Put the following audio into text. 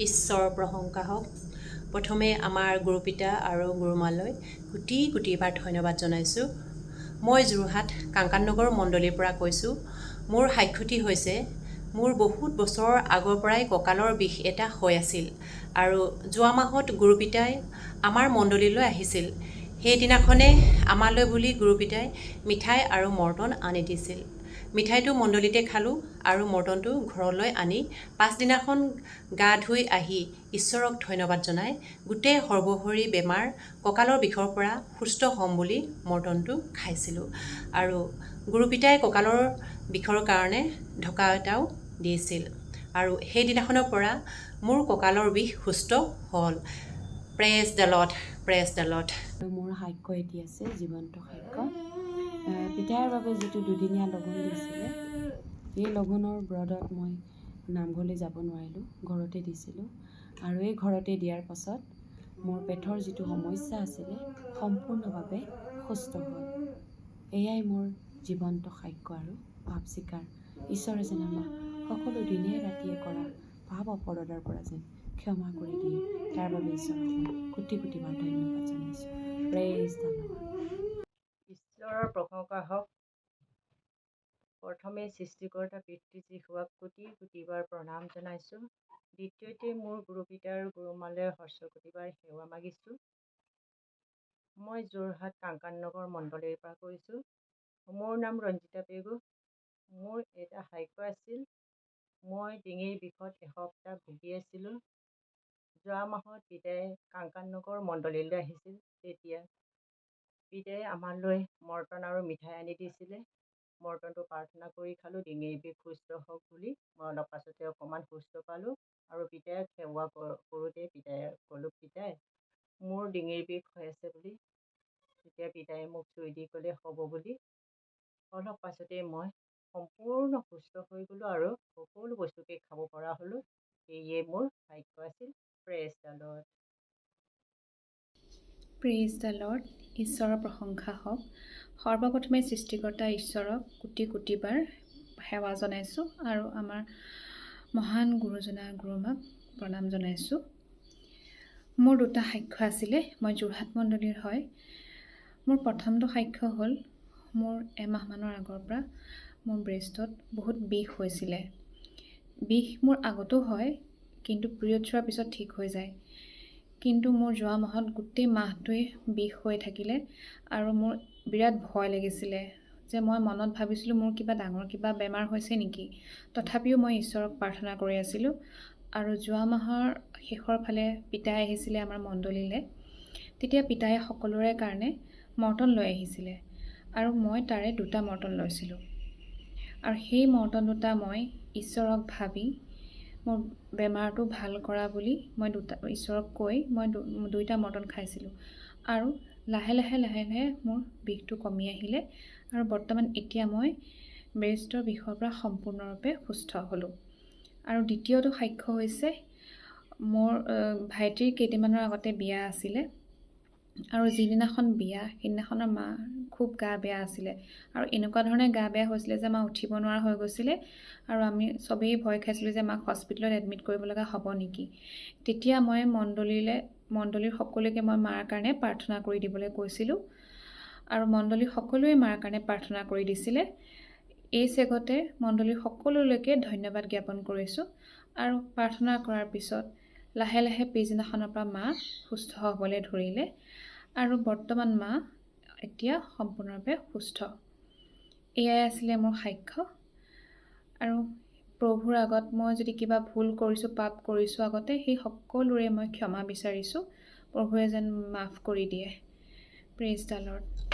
ঈশ্বৰ প্ৰশংসা হওক। প্ৰথমে আমাৰ গুৰুপিতা আৰু গুৰুমালৈ কোটি কোটিবাৰ ধন্যবাদ জনাইছোঁ। মই যোৰহাট কাংকাননগৰ মণ্ডলীৰ পৰা কৈছোঁ। মোৰ সাক্ষতি হৈছে, মোৰ বহুত বছৰ আগৰ পৰাই কঁকালৰ বিষ এটা হৈ আছিল আৰু যোৱা মাহত গুৰুপিতাই আমাৰ মণ্ডলীলৈ আহিছিল। সেইদিনাখনে আমালৈ বুলি গুৰুপিতাই মিঠাই আৰু মৰ্টন আনি দিছিল। মিঠাইটো মণ্ডলীতে খালোঁ আৰু মৰ্টনটো ঘৰলৈ আনি পাছদিনাখন গা ধুই আহি ঈশ্বৰক ধন্যবাদ জনাই গোটেই সৰ্বশৰীৰ বেমাৰ কঁকালৰ বিষৰ পৰা সুস্থ হ'ম বুলি মৰ্টনটো খাইছিলোঁ। আৰু গুৰুপিতাই কঁকালৰ বিষৰ কাৰণে ঢকা এটাও দিছিল আৰু সেইদিনাখনৰ পৰা মোৰ কঁকালৰ বিষ সুস্থ হ'ল। Praise the lord, praise the lord. মোৰ সাক্ষ্য এটি আছে, জীৱন্ত সাক্ষ্য। পিতাৰ বাবে যিটো দুদিনীয়া লঘোণ দিছিলে, এই লঘোণৰ ব্ৰতত মই নামঘৰলৈ যাব নোৱাৰিলোঁ, ঘৰতে দিছিলোঁ। আৰু এই ঘৰতে দিয়াৰ পাছত মোৰ পেটৰ যিটো সমস্যা আছিলে সম্পূৰ্ণভাৱে সুস্থ হ'ল। এয়াই মোৰ জীৱন্ত সাক্ষ্য আৰু পাপ স্বীকাৰ। ঈশ্বৰে যেন আমাক সকলো দিনে ৰাতিয়ে কৰা পাপ অপৰাধৰ পৰা যেন ক্ষমা কৰি দিয়ে, তাৰ বাবে ঈশ্বৰক মই কোটি কোটিবাৰ ধন্যবাদ জনাইছোঁ। Praise the lord. ঈশ্বৰৰ প্ৰশংসা হওক। প্ৰথমে সৃষ্টিকৰ্তা পিতৃ যীশুৱাক কোটি কোটিবাৰ প্ৰণাম জনাইছোঁ। দ্বিতীয়তে মোৰ গুৰুপিতাৰ গুৰুমালৈ হৰ্ষকোটিবাৰ সেৱা মাগিছোঁ। মই যোৰহাট কাংকাননগৰ মণ্ডলীৰ পৰা কৈছোঁ। মোৰ নাম ৰঞ্জিতা পেগু। মোৰ এটা সাক্ষ্য আছিল। মই ডিঙিৰ বিষত এসপ্তাহ ভুগি আছিলোঁ। যোৱা মাহত পিতাই কাংকাননগৰ মণ্ডলীলৈ আহিছিল। তেতিয়া পিতাই আমালৈ মৰ্টন আৰু মিঠাই আনি দিছিলে। মৰ্টনটো প্ৰাৰ্থনা কৰি খালোঁ, ডিঙিৰ বিষ সুস্থ হওক বুলি। মই অলপ পাছতে অকণমান সুস্থ পালোঁ আৰু পিতাইক সেৱা কৰোঁতে পিতাই ক'লোঁ, পিতাই মোৰ ডিঙিৰ বিষ হৈ আছে বুলি। তেতিয়া পিতাই মোক চুই দি ক'লে হ'ব বুলি। অলপ পাছতে মই সম্পূৰ্ণ সুস্থ হৈ গ'লোঁ আৰু সকলো বস্তুকে খাব পৰা হ'লোঁ। সেয়ে মোৰ সাক্ষ্য আছিল। Praise the lord. Praise the lord. ঈশ্বৰৰ প্ৰশংসা হওক। সৰ্বপ্ৰথমে সৃষ্টিকৰ্তা ঈশ্বৰক কোটি কোটিবাৰ সেৱা জনাইছোঁ আৰু আমাৰ মহান গুৰুজনা গুৰুমাক প্ৰণাম জনাইছোঁ। মোৰ দুটা সাক্ষ্য আছিলে। মই যোৰহাট মণ্ডলীৰ হয়। মোৰ প্ৰথমটো সাক্ষ্য হ'ল, মোৰ এমাহমানৰ আগৰ পৰা মোৰ ব্ৰেষ্টত বহুত বিষ হৈছিলে। বিষ মোৰ আগতো হয়, কিন্তু পিৰিয়ডছ হোৱাৰ পিছত ঠিক হৈ যায়। কিন্তু মোৰ যোৱা মাহত গোটেই মাহটোৱে বিষ হৈ থাকিলে আৰু মোৰ বিৰাট ভয় লাগিছিলে যে মই মনত ভাবিছিলোঁ মোৰ কিবা ডাঙৰ কিবা বেমাৰ হৈছে নেকি। তথাপিও মই ঈশ্বৰক প্ৰাৰ্থনা কৰি আছিলোঁ। আৰু যোৱা মাহৰ শেষৰ ফালে পিতাই আহিছিলে আমাৰ মণ্ডলীলৈ। তেতিয়া পিতাই সকলোৰে কাৰণে মৰ্টন লৈ আহিছিলে আৰু মই তাৰে দুটা মৰ্টন লৈছিলোঁ। আৰু সেই মৰ্টন দুটা মই ঈশ্বৰক ভাবি মোৰ বেমাৰটো ভাল কৰা বুলি মই ঈশ্বৰক কৈ মই দুইটা মৰ্টন খাইছিলোঁ। আৰু লাহে লাহে মোৰ বিষটো কমি আহিলে আৰু বৰ্তমান এতিয়া মই ব্ৰেষ্টৰ বিষৰ পৰা সম্পূৰ্ণৰূপে সুস্থ হ'লোঁ। আৰু দ্বিতীয়টো সাক্ষ্য হৈছে, মোৰ ভাইটিৰ কেইদিনমানৰ আগতে বিয়া আছিলে আৰু যিদিনাখন বিয়া সেইদিনাখনৰ মা খুব গা বেয়া আছিলে আৰু এনেকুৱা ধৰণে গা বেয়া হৈছিলে যে মা উঠিব নোৱাৰা হৈ গৈছিলে আৰু আমি চবেই ভয় খাইছিলোঁ যে মাক হস্পিটেলত এডমিট কৰিব লগা হ'ব নেকি। তেতিয়া মই মণ্ডলীৰ সকলোকে মই মাৰ কাৰণে প্ৰাৰ্থনা কৰি দিবলৈ কৈছিলোঁ আৰু মণ্ডলীৰ সকলোৱে মাৰ কাৰণে প্ৰাৰ্থনা কৰি দিছিলে। এই চেগতে মণ্ডলীৰ সকলোলৈকে ধন্যবাদ জ্ঞাপন কৰিছোঁ। আৰু প্ৰাৰ্থনা কৰাৰ পিছত লাহে লাহে পিছদিনাখনৰ পৰা মা সুস্থ হ'বলৈ ধৰিলে আৰু বৰ্তমান মা এতিয়া সম্পূৰ্ণৰূপে সুস্থ। এয়াই আছিলে মোৰ সাক্ষ্য। আৰু প্ৰভুৰ আগত মই যদি কিবা ভুল কৰিছোঁ, পাপ কৰিছোঁ আগতে, সেই সকলোৰে মই ক্ষমা বিচাৰিছোঁ। প্ৰভুৱে যেন মাফ কৰি দিয়ে। Praise the lord.